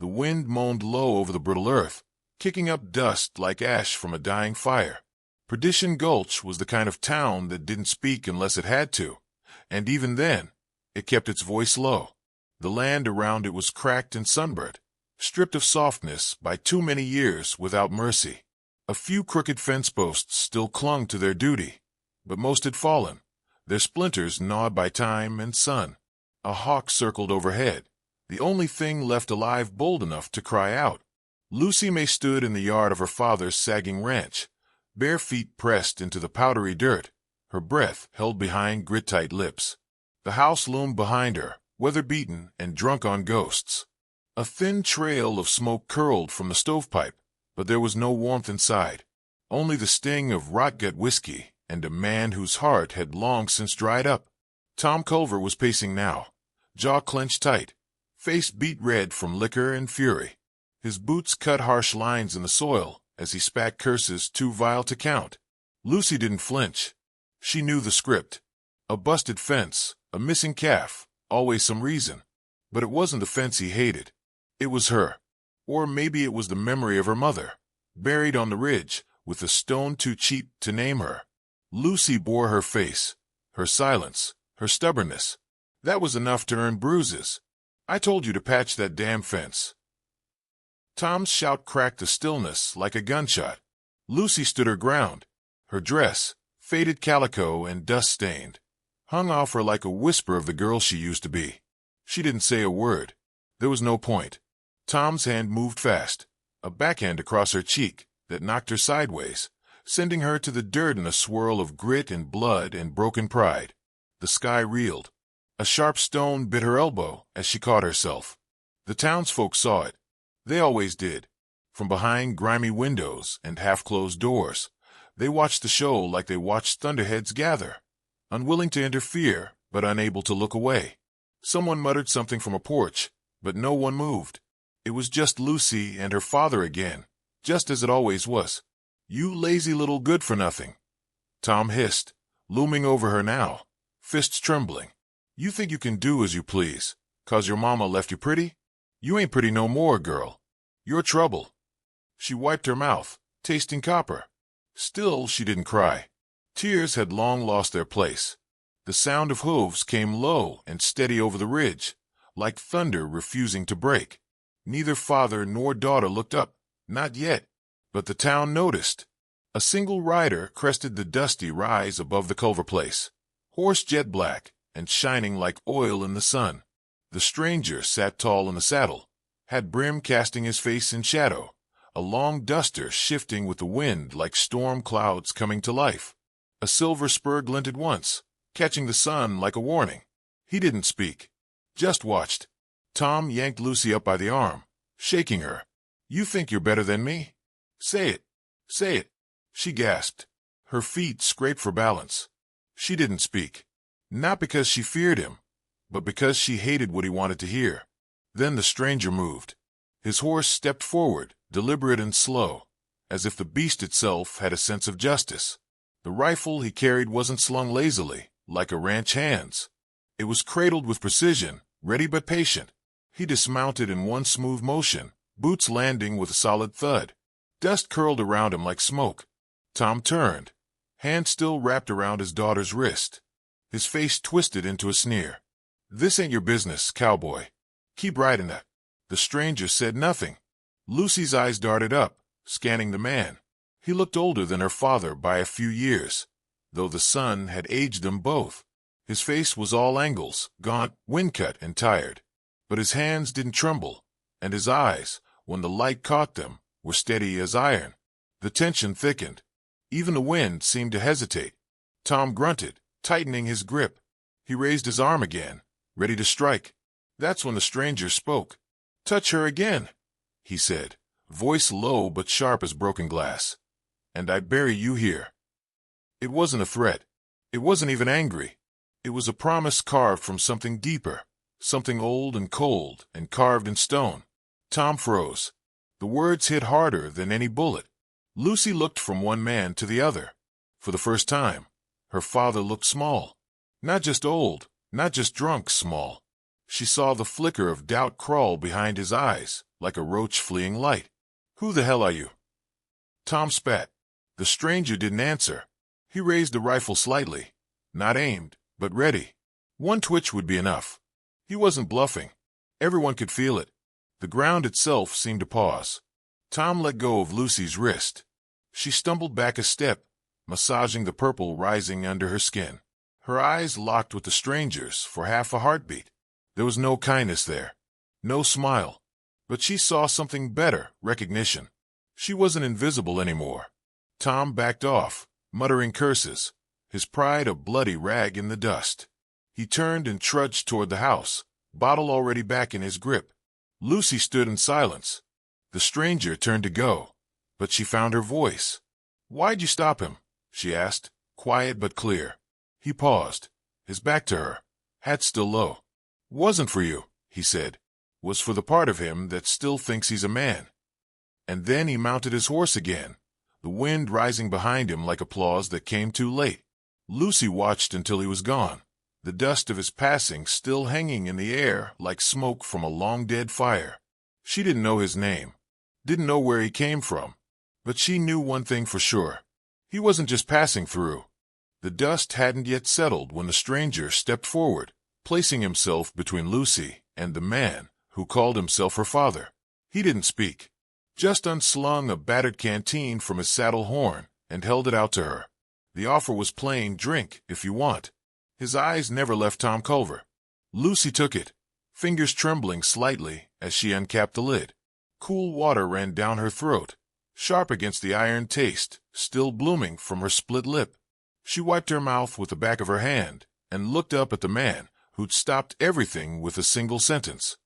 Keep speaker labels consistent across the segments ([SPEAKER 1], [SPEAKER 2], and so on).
[SPEAKER 1] The wind moaned low over the brittle earth, kicking up dust like ash from a dying fire. Perdition Gulch was the kind of town that didn't speak unless it had to, and even then, it kept its voice low. The land around it was cracked and sunburnt, stripped of softness by too many years without mercy. A few crooked fence posts still clung to their duty, but most had fallen, their splinters gnawed by time and sun. A hawk circled overhead, the only thing left alive bold enough to cry out. Lucy May stood in the yard of her father's sagging ranch, bare feet pressed into the powdery dirt, her breath held behind grit-tight lips. The house loomed behind her, weather-beaten and drunk on ghosts. A thin trail of smoke curled from the stovepipe, but there was no warmth inside, only the sting of rot-gut whiskey and a man whose heart had long since dried up. Tom Culver was pacing now, jaw clenched tight, face beet red from liquor and fury. His boots cut harsh lines in the soil as he spat curses too vile to count. Lucy didn't flinch. She knew the script. A busted fence, a missing calf, always some reason. But it wasn't the fence he hated. It was her. Or maybe it was the memory of her mother, buried on the ridge, with a stone too cheap to name her. Lucy bore her face, her silence, her stubbornness. That was enough to earn bruises. I told you to patch that damn fence. Tom's shout cracked the stillness like a gunshot. Lucy stood her ground. Her dress, faded calico and dust-stained, hung off her like a whisper of the girl she used to be. She didn't say a word. There was no point. Tom's hand moved fast, a backhand across her cheek that knocked her sideways, sending her to the dirt in a swirl of grit and blood and broken pride. The sky reeled. A sharp stone bit her elbow as she caught herself. The townsfolk saw it. They always did. From behind grimy windows and half-closed doors, they watched the show like they watched thunderheads gather, unwilling to interfere but unable to look away. Someone muttered something from a porch, but no one moved. It was just Lucy and her father again, just as it always was. "You lazy little good-for-nothing," Tom hissed, looming over her now, fists trembling. "You think you can do as you please, 'cause your mama left you pretty? You ain't pretty no more, girl. You're trouble." She wiped her mouth, tasting copper. Still, she didn't cry. Tears had long lost their place. The sound of hooves came low and steady over the ridge, like thunder refusing to break. Neither father nor daughter looked up, not yet, but the town noticed. A single rider crested the dusty rise above the Culver place, horse jet black and shining like oil in the sun. The stranger sat tall in the saddle, had brim casting his face in shadow, a long duster shifting with the wind like storm clouds coming to life. A silver spur glinted once, catching the sun like a warning. He didn't speak, just watched. Tom yanked Lucy up by the arm, shaking her. "You think you're better than me? Say it. Say it." She gasped. Her feet scraped for balance. She didn't speak. Not because she feared him, but because she hated what he wanted to hear. Then the stranger moved. His horse stepped forward, deliberate and slow, as if the beast itself had a sense of justice. The rifle he carried wasn't slung lazily, like a ranch hand's. It was cradled with precision, ready but patient. He dismounted in one smooth motion, boots landing with a solid thud. Dust curled around him like smoke. Tom turned, hand still wrapped around his daughter's wrist. His face twisted into a sneer. "This ain't your business, cowboy. Keep riding that." The stranger said nothing. Lucy's eyes darted up, scanning the man. He looked older than her father by a few years, though the sun had aged them both. His face was all angles, gaunt, wind-cut, and tired. But his hands didn't tremble, and his eyes, when the light caught them, were steady as iron. The tension thickened. Even the wind seemed to hesitate. Tom grunted, tightening his grip. He raised his arm again, ready to strike. That's when the stranger spoke. "Touch her again," he said, voice low but sharp as broken glass. "And I bury you here." It wasn't a threat. It wasn't even angry. It was a promise carved from something deeper, something old and cold and carved in stone. Tom froze. The words hit harder than any bullet. Lucy looked from one man to the other. For the first time, her father looked small. Not just old, not just drunk small. She saw the flicker of doubt crawl behind his eyes, like a roach fleeing light. "Who the hell are you?" Tom spat. The stranger didn't answer. He raised the rifle slightly, not aimed, but ready. One twitch would be enough. He wasn't bluffing. Everyone could feel it. The ground itself seemed to pause. Tom let go of Lucy's wrist. She stumbled back a step, massaging the purple rising under her skin. Her eyes locked with the stranger's for half a heartbeat. There was no kindness there, no smile. But she saw something better, recognition. She wasn't invisible anymore. Tom backed off, muttering curses, his pride a bloody rag in the dust. He turned and trudged toward the house, bottle already back in his grip. Lucy stood in silence. The stranger turned to go, but she found her voice. "Why'd you stop him?" she asked, quiet but clear. He paused, his back to her, hat still low. "Wasn't for you," he said. "Was for the part of him that still thinks he's a man." And then he mounted his horse again, the wind rising behind him like applause that came too late. Lucy watched until he was gone, the dust of his passing still hanging in the air like smoke from a long-dead fire. She didn't know his name, didn't know where he came from, but she knew one thing for sure. He wasn't just passing through. The dust hadn't yet settled when the stranger stepped forward, placing himself between Lucy and the man who called himself her father. He didn't speak, just unslung a battered canteen from his saddle horn and held it out to her. The offer was plain: drink if you want. His eyes never left Tom Culver. Lucy took it, fingers trembling slightly as she uncapped the lid. Cool water ran down her throat, sharp against the iron taste still blooming from her split lip. She wiped her mouth with the back of her hand and looked up at the man who'd stopped everything with a single sentence.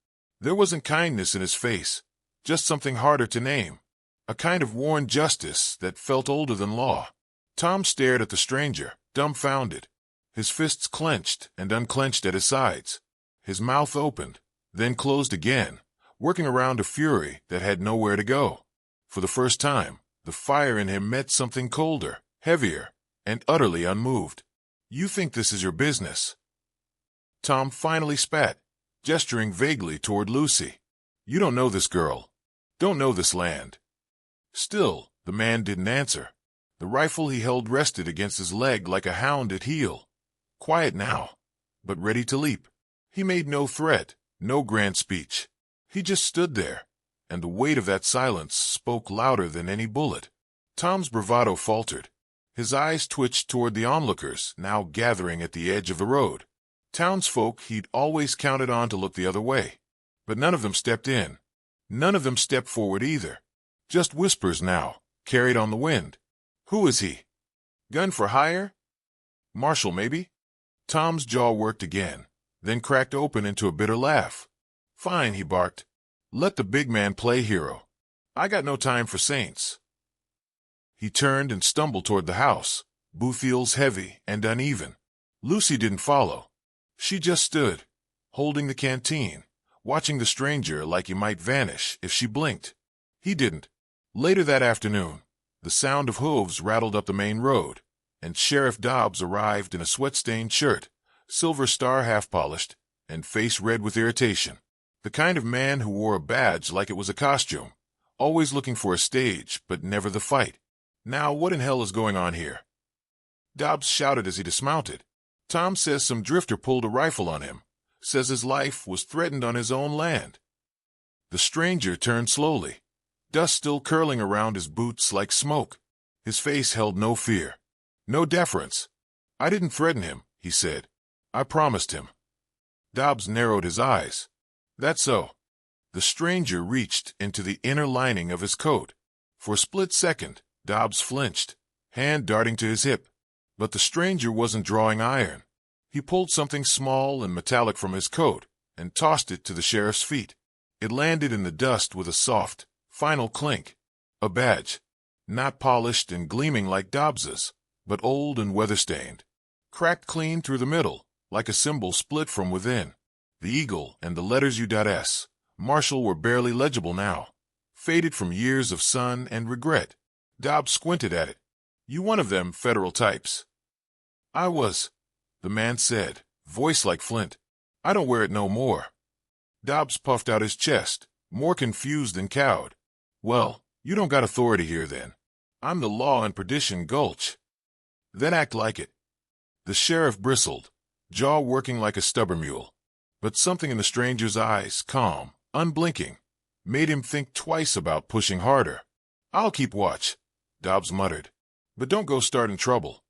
[SPEAKER 1] There wasn't kindness in his face, just something harder to name, a kind of worn justice that felt older than law. Tom stared at the stranger, dumbfounded, his fists clenched and unclenched at his sides. His mouth opened, then closed again, working around a fury that had nowhere to go. For the first time, the fire in him met something colder, heavier, and utterly unmoved. "You think this is your business?" Tom finally spat, gesturing vaguely toward Lucy. "You don't know this girl. Don't know this land." Still, the man didn't answer. The rifle he held rested against his leg like a hound at heel. Quiet now, but ready to leap. He made no threat, no grand speech. He just stood there, and the weight of that silence spoke louder than any bullet. Tom's bravado faltered. His eyes twitched toward the onlookers now gathering at the edge of the road. Townsfolk he'd always counted on to look the other way. But none of them stepped in. None of them stepped forward either. Just whispers now, carried on the wind. "Who is he? Gun for hire? Marshal, maybe?" Tom's jaw worked again, then cracked open into a bitter laugh. "Fine," he barked. "Let the big man play hero. I got no time for saints." He turned and stumbled toward the house, both heels heavy and uneven. Lucy didn't follow. She just stood, holding the canteen, watching the stranger like he might vanish if she blinked. He didn't. Later that afternoon, the sound of hooves rattled up the main road, and Sheriff Dobbs arrived in a sweat-stained shirt, silver star half-polished, and face red with irritation. The kind of man who wore a badge like it was a costume, always looking for a stage but never the fight. "Now what in hell is going on here?" Dobbs shouted as he dismounted. "Tom says some drifter pulled a rifle on him, says his life was threatened on his own land." The stranger turned slowly, dust still curling around his boots like smoke. His face held no fear, no deference. "I didn't threaten him," he said. "I promised him." Dobbs narrowed his eyes. "That's so." The stranger reached into the inner lining of his coat. For a split second, Dobbs flinched, hand darting to his hip. But the stranger wasn't drawing iron. He pulled something small and metallic from his coat and tossed it to the sheriff's feet. It landed in the dust with a soft, final clink. A badge, not polished and gleaming like Dobbs's, but old and weather-stained. Cracked clean through the middle, like a symbol split from within. The eagle and the letters U.S. Marshal were barely legible now, faded from years of sun and regret. Dobbs squinted at it. "You one of them federal types?" "I was," the man said, voice like flint. "I don't wear it no more." Dobbs puffed out his chest, more confused than cowed. "Well, you don't got authority here then. I'm the law in Perdition Gulch." "Then act like it." The sheriff bristled, jaw working like a stubborn mule. But something in the stranger's eyes, calm, unblinking, made him think twice about pushing harder. "I'll keep watch," Dobbs muttered. "But don't go starting trouble."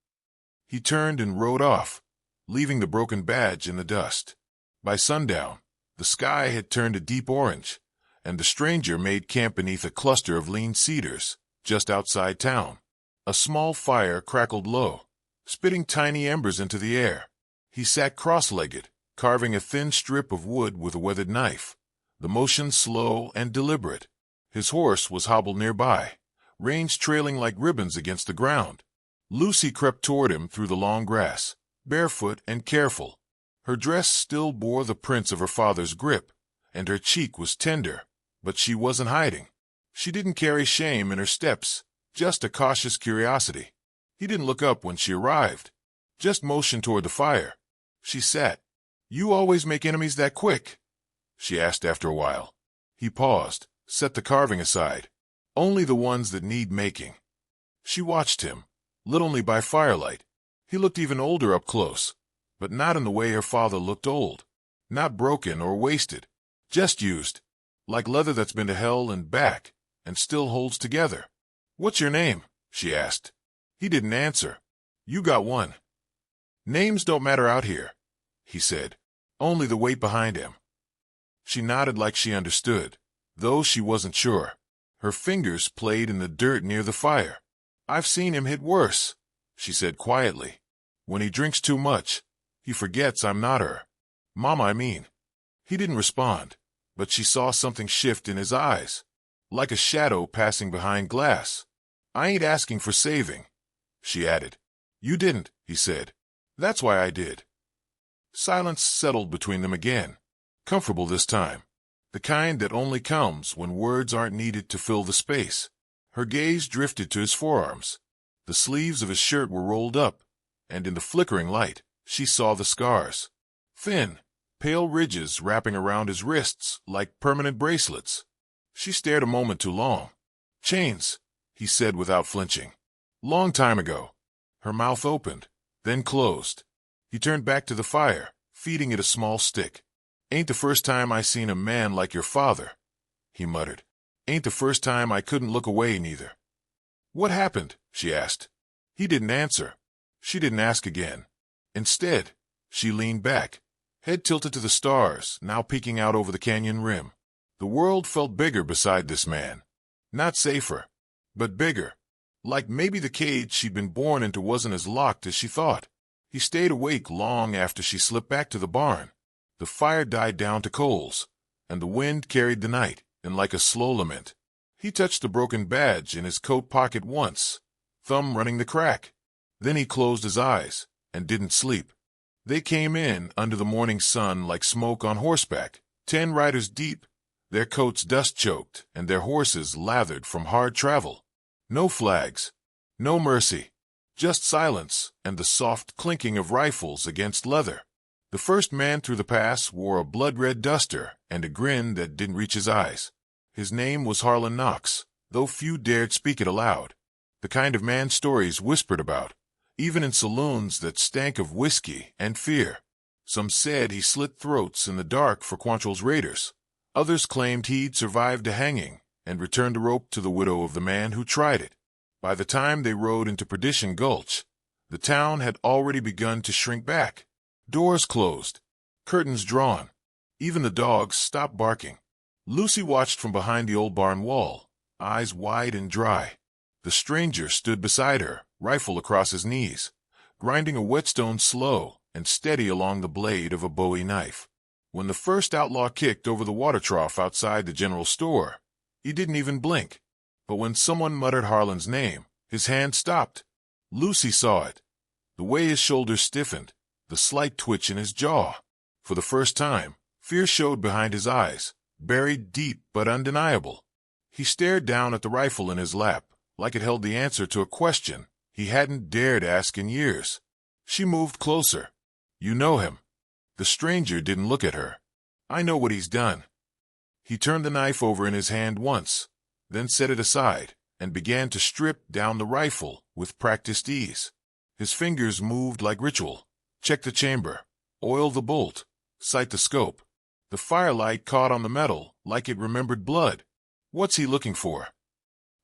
[SPEAKER 1] He turned and rode off, leaving the broken badge in the dust. By sundown, the sky had turned a deep orange, and the stranger made camp beneath a cluster of lean cedars just outside town. A small fire crackled low, spitting tiny embers into the air. He sat cross-legged, carving a thin strip of wood with a weathered knife, the motion slow and deliberate. His horse was hobbled nearby, reins trailing like ribbons against the ground. Lucy crept toward him through the long grass, barefoot and careful. Her dress still bore the prints of her father's grip, and her cheek was tender, but she wasn't hiding. She didn't carry shame in her steps, just a cautious curiosity. He didn't look up when she arrived, just motioned toward the fire. She sat. "You always make enemies that quick?" she asked after a while. He paused, set the carving aside. "Only the ones that need making." She watched him, lit only by firelight. He looked even older up close, but not in the way her father looked old. Not broken or wasted, just used, like leather that's been to hell and back, and still holds together. "What's your name?" she asked. He didn't answer. "You got one." "Names don't matter out here," he said. "Only the weight behind him." She nodded like she understood, though she wasn't sure. Her fingers played in the dirt near the fire. "I've seen him hit worse," she said quietly. "When he drinks too much, he forgets I'm not her. Mama, I mean." He didn't respond, but she saw something shift in his eyes, like a shadow passing behind glass. "I ain't asking for saving," she added. "You didn't," he said. "That's why I did." Silence settled between them again, comfortable this time, the kind that only comes when words aren't needed to fill the space. Her gaze drifted to his forearms. The sleeves of his shirt were rolled up, and in the flickering light, she saw the scars. Thin, pale ridges wrapping around his wrists like permanent bracelets. She stared a moment too long. "Chains," he said without flinching. "Long time ago." Her mouth opened, then closed. He turned back to the fire, feeding it a small stick. "Ain't the first time I seen a man like your father," he muttered. "Ain't the first time I couldn't look away, neither." "What happened?" she asked. He didn't answer. She didn't ask again. Instead, she leaned back, head tilted to the stars, now peeking out over the canyon rim. The world felt bigger beside this man. Not safer, but bigger. Like maybe the cage she'd been born into wasn't as locked as she thought. He stayed awake long after she slipped back to the barn. The fire died down to coals, and the wind carried the night in like a slow lament. He touched the broken badge in his coat pocket once, thumb running the crack. Then he closed his eyes and didn't sleep. They came in under the morning sun like smoke on horseback, 10 riders deep, their coats dust-choked and their horses lathered from hard travel. No flags, no mercy, just silence and the soft clinking of rifles against leather. The first man through the pass wore a blood-red duster and a grin that didn't reach his eyes. His name was Harlan Knox, though few dared speak it aloud. The kind of man stories whispered about, even in saloons that stank of whiskey and fear. Some said he slit throats in the dark for Quantrill's raiders. Others claimed he'd survived a hanging and returned a rope to the widow of the man who tried it. By the time they rode into Perdition Gulch, the town had already begun to shrink back. Doors closed, curtains drawn. Even the dogs stopped barking. Lucy watched from behind the old barn wall, eyes wide and dry. The stranger stood beside her, rifle across his knees, grinding a whetstone slow and steady along the blade of a Bowie knife. When the first outlaw kicked over the water trough outside the general store, he didn't even blink. But when someone muttered Harlan's name, his hand stopped. Lucy saw it, the way his shoulders stiffened, the slight twitch in his jaw. For the first time, fear showed behind his eyes, buried deep but undeniable. He stared down at the rifle in his lap, like it held the answer to a question he hadn't dared ask in years. She moved closer. "You know him." The stranger didn't look at her. "I know what he's done." He turned the knife over in his hand once, then set it aside, and began to strip down the rifle with practiced ease. His fingers moved like ritual. Check the chamber, oil the bolt, sight the scope. The firelight caught on the metal like it remembered blood. "What's he looking for?"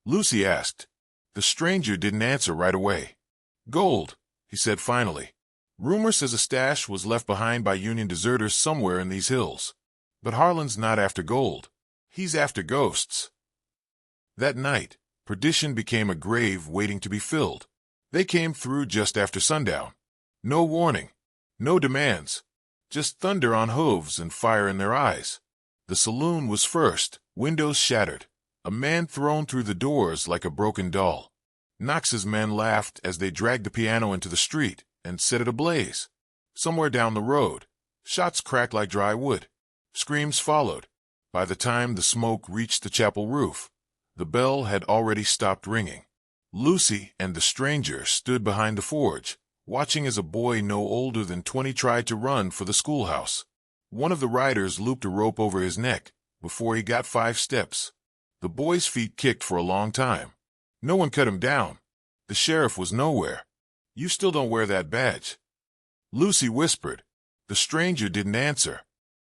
[SPEAKER 1] Lucy asked. The stranger didn't answer right away. "Gold," he said finally. "Rumor says a stash was left behind by Union deserters somewhere in these hills. But Harlan's not after gold. He's after ghosts." That night, Perdition became a grave waiting to be filled. They came through just after sundown. No warning, no demands, just thunder on hooves and fire in their eyes. The saloon was first, windows shattered, a man thrown through the doors like a broken doll. Knox's men laughed as they dragged the piano into the street and set it ablaze. Somewhere down the road, shots cracked like dry wood. Screams followed. By the time the smoke reached the chapel roof, the bell had already stopped ringing. Lucy and the stranger stood behind the forge, watching as a boy no older than 20 tried to run for the schoolhouse. One of the riders looped a rope over his neck before he got 5 steps. The boy's feet kicked for a long time. No one cut him down. The sheriff was nowhere. "You still don't wear that badge?" Lucy whispered. The stranger didn't answer,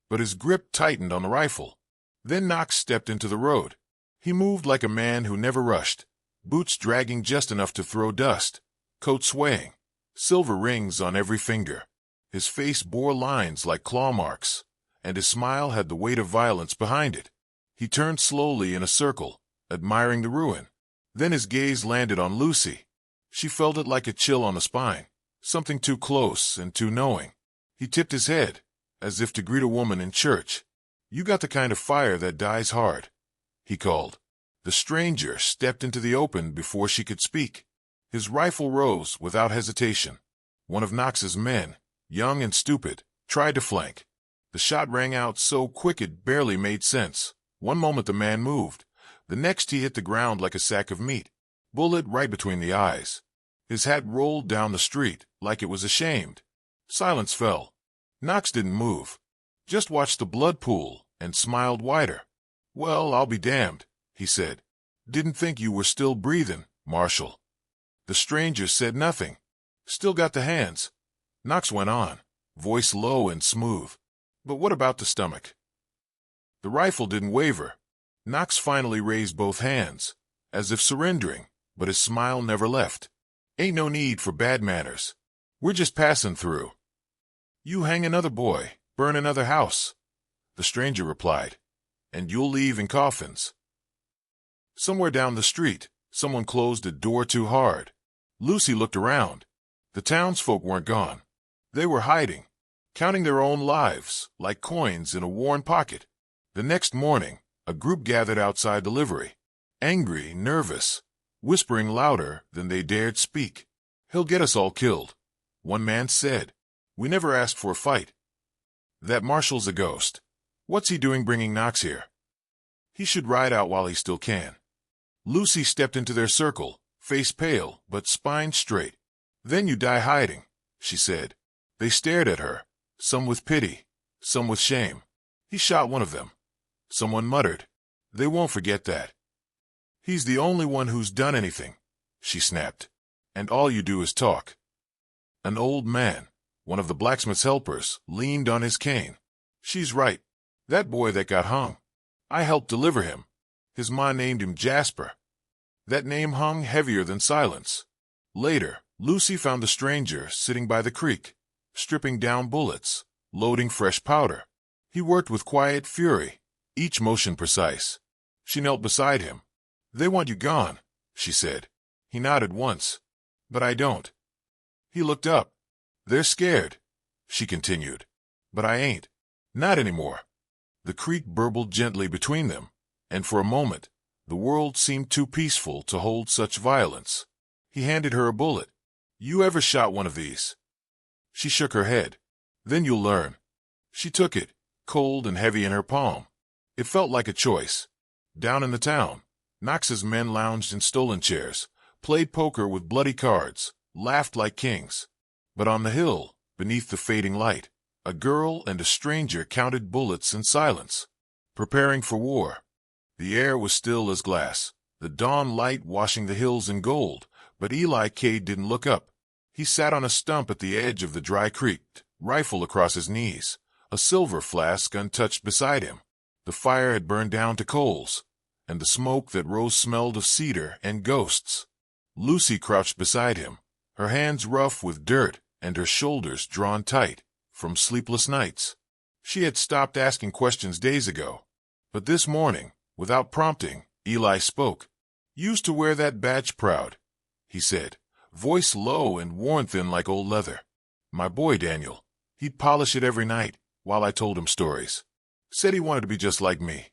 [SPEAKER 1] but his grip tightened on the rifle. Then Knox stepped into the road. He moved like a man who never rushed, boots dragging just enough to throw dust, coat swaying, silver rings on every finger. His face bore lines like claw marks, and his smile had the weight of violence behind it. He turned slowly in a circle, admiring the ruin. Then his gaze landed on Lucy. She felt it like a chill on the spine, something too close and too knowing. He tipped his head, as if to greet a woman in church. "You got the kind of fire that dies hard," he called. The stranger stepped into the open before she could speak. His rifle rose without hesitation. One of Knox's men, young and stupid, tried to flank. The shot rang out so quick it barely made sense. One moment the man moved. The next he hit the ground like a sack of meat. Bullet right between the eyes. His hat rolled down the street like it was ashamed. Silence fell. Knox didn't move. Just watched the blood pool and smiled wider. "Well, I'll be damned," he said. "Didn't think you were still breathing, Marshal." The stranger said nothing. "Still got the hands." Knox went on, voice low and smooth. "But what about the stomach?" The rifle didn't waver. Knox finally raised both hands, as if surrendering, but his smile never left. "Ain't no need for bad manners. We're just passing through." "You hang another boy, burn another house," the stranger replied, "and you'll leave in coffins." Somewhere down the street, someone closed a door too hard. Lucy looked around. The townsfolk weren't gone. They were hiding, counting their own lives like coins in a worn pocket. The next morning, a group gathered outside the livery, angry, nervous, whispering louder than they dared speak. "He'll get us all killed," one man said. "We never asked for a fight. That marshal's a ghost. What's he doing bringing Knox here? He should ride out while he still can." Lucy stepped into their circle, face pale but spine straight. "Then you die hiding," she said. They stared at her, some with pity, some with shame. "He shot one of them," someone muttered. "They won't forget that." "He's the only one who's done anything," she snapped. "And all you do is talk." An old man, one of the blacksmith's helpers, leaned on his cane. "She's right. That boy that got hung. I helped deliver him. His ma named him Jasper." That name hung heavier than silence. Later, Lucy found the stranger sitting by the creek, stripping down bullets, loading fresh powder. He worked with quiet fury, each motion precise. She knelt beside him. "They want you gone," she said. He nodded once. "But I don't." He looked up. "They're scared," she continued. "But I ain't. Not anymore." The creek burbled gently between them, and for a moment, the world seemed too peaceful to hold such violence. He handed her a bullet. "You ever shot one of these?" She shook her head. "Then you'll learn." She took it, cold and heavy in her palm. It felt like a choice. Down in the town, Knox's men lounged in stolen chairs, played poker with bloody cards, laughed like kings. But on the hill, beneath the fading light, a girl and a stranger counted bullets in silence. preparing for war. The air was still as glass, the dawn light washing the hills in gold, but Eli Cade didn't look up. He sat on a stump at the edge of the dry creek, rifle across his knees, a silver flask untouched beside him. The fire had burned down to coals, and the smoke that rose smelled of cedar and ghosts. Lucy crouched beside him, her hands rough with dirt and her shoulders drawn tight from sleepless nights. She had stopped asking questions days ago, but this morning, without prompting, Eli spoke. "Used to wear that badge proud," he said, voice low and worn thin like old leather. "My boy Daniel, he'd polish it every night while I told him stories. Said he wanted to be just like me."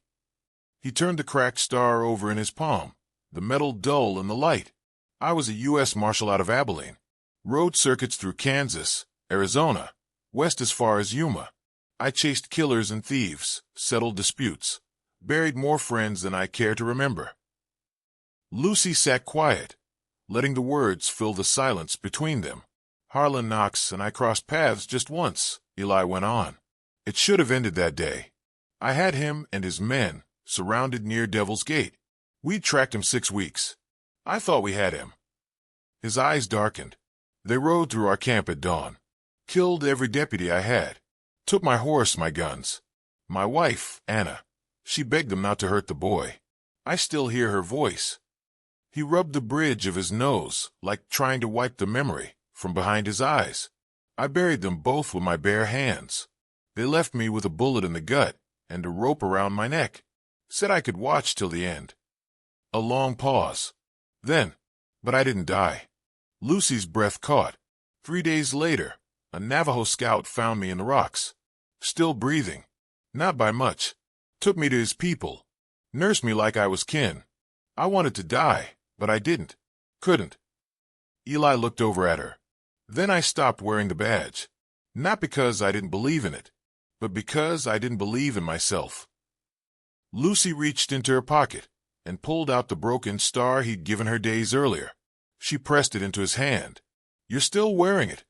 [SPEAKER 1] He turned the cracked star over in his palm, the metal dull in the light. "I was a U.S. Marshal out of Abilene. Rode circuits through Kansas, Arizona, west as far as Yuma. I chased killers and thieves, settled disputes, buried more friends than I care to remember." Lucy sat quiet, letting the words fill the silence between them. "Harlan Knox and I crossed paths just once," Eli went on. "It should have ended that day. I had him and his men surrounded near Devil's Gate. We'd tracked him 6 weeks. I thought we had him." His eyes darkened. "They rode through our camp at dawn. Killed every deputy I had. Took my horse, my guns. My wife, Anna. She begged them not to hurt the boy. I still hear her voice." He rubbed the bridge of his nose, like trying to wipe the memory from behind his eyes. "I buried them both with my bare hands. They left me with a bullet in the gut and a rope around my neck. Said I could watch till the end." A long pause. "Then, but I didn't die." Lucy's breath caught. 3 days later, a Navajo scout found me in the rocks. Still breathing. Not by much. Took me to his people. Nursed me like I was kin. I wanted to die, but I didn't. Couldn't." Eli looked over at her. "Then I stopped wearing the badge. Not because I didn't believe in it, but because I didn't believe in myself." Lucy reached into her pocket and pulled out the broken star he'd given her days earlier. She pressed it into his hand. "You're still wearing it,"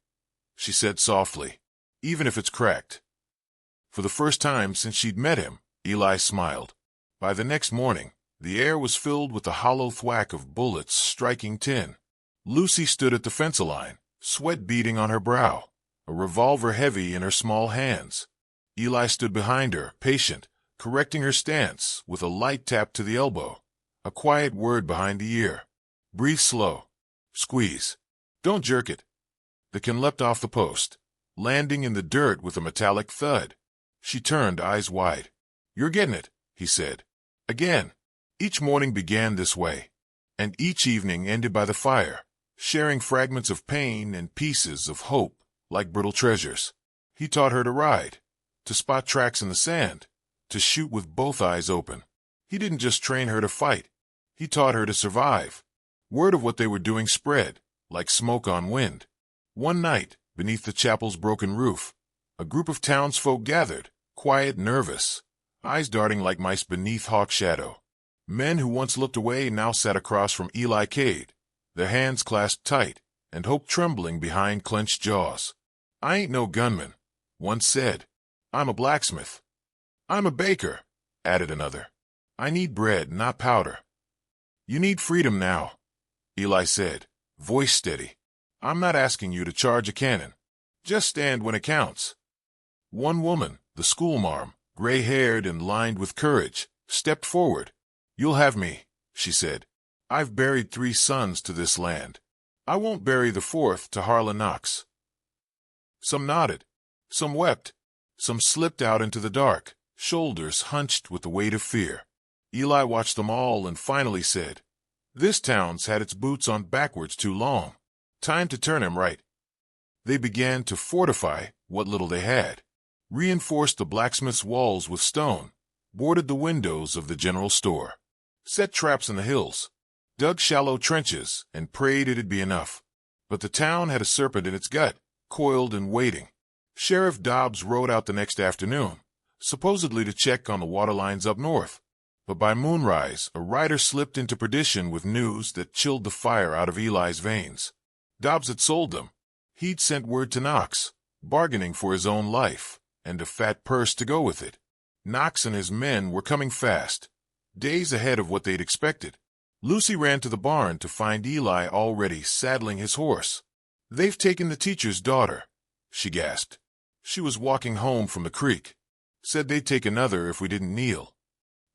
[SPEAKER 1] she said softly, "even if it's cracked." For the first time since she'd met him, Eli smiled. By the next morning, the air was filled with the hollow thwack of bullets striking tin. Lucy stood at the fence line, sweat beading on her brow, a revolver heavy in her small hands. Eli stood behind her, patient, correcting her stance with a light tap to the elbow, a quiet word behind the ear. "Breathe slow. Squeeze. Don't jerk it." The can leapt off the post, landing in the dirt with a metallic thud. She turned, eyes wide. "You're getting it," he said. Again. Each morning began this way, and each evening ended by the fire, sharing fragments of pain and pieces of hope like brittle treasures. He taught her to ride, to spot tracks in the sand, to shoot with both eyes open. He didn't just train her to fight. He taught her to survive. Word of what they were doing spread, like smoke on wind. One night, beneath the chapel's broken roof, a group of townsfolk gathered, quiet, nervous, eyes darting like mice beneath hawk shadow. Men who once looked away now sat across from Eli Cade, their hands clasped tight, and hope trembling behind clenched jaws. "I ain't no gunman," one said. "I'm a blacksmith." "I'm a baker," added another. "I need bread, not powder." "You need freedom now," Eli said, voice steady. "I'm not asking you to charge a cannon. Just stand when it counts." One woman, the schoolmarm, gray-haired and lined with courage, stepped forward. "You'll have me," she said. "I've buried 3 sons to this land. I won't bury the 4th to Harlan Knox." Some nodded. Some wept. Some slipped out into the dark, shoulders hunched with the weight of fear. Eli watched them all and finally said, "This town's had its boots on backwards too long. Time to turn 'em right." They began to fortify what little they had, reinforced the blacksmith's walls with stone, boarded the windows of the general store, set traps in the hills, dug shallow trenches, and prayed it'd be enough. But the town had a serpent in its gut, coiled and waiting. Sheriff Dobbs rode out the next afternoon, supposedly to check on the water lines up north. But by moonrise, a rider slipped into perdition with news that chilled the fire out of Eli's veins. Dobbs had sold them. He'd sent word to Knox, bargaining for his own life, and a fat purse to go with it. Knox and his men were coming fast, days ahead of what they'd expected. Lucy ran to the barn to find Eli already saddling his horse. "They've taken the teacher's daughter," she gasped. She was walking home from the creek. "Said they'd take another if we didn't kneel."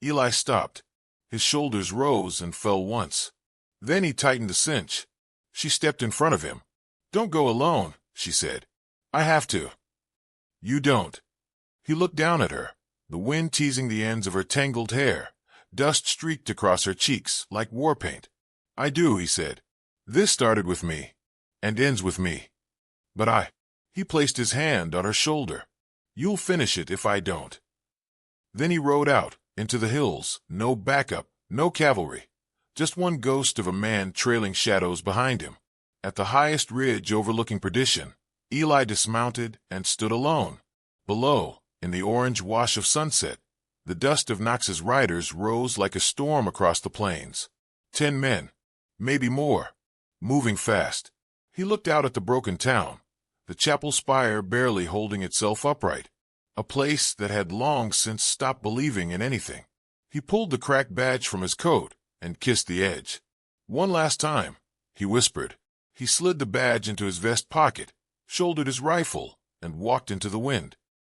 [SPEAKER 1] Eli stopped. His shoulders rose and fell once. Then he tightened the cinch. She stepped in front of him. "Don't go alone," she said. "I have to." "You don't." He looked down at her, the wind teasing the ends of her tangled hair. Dust streaked across her cheeks like war paint. "I do," he said. "This started with me, and ends with me. But He placed his hand on her shoulder. "You'll finish it if I don't." Then he rode out, into the hills, no backup, no cavalry. Just one ghost of a man trailing shadows behind him. At the highest ridge overlooking perdition, Eli dismounted and stood alone. Below, in the orange wash of sunset, the dust of Knox's riders rose like a storm across the plains. 10 men, maybe more, moving fast. He looked out at the broken town, the chapel spire barely holding itself upright, a place that had long since stopped believing in anything. He pulled the cracked badge from his coat and kissed the edge. "One last time," he whispered. He slid the badge into his vest pocket, shouldered his rifle, and walked into the wind.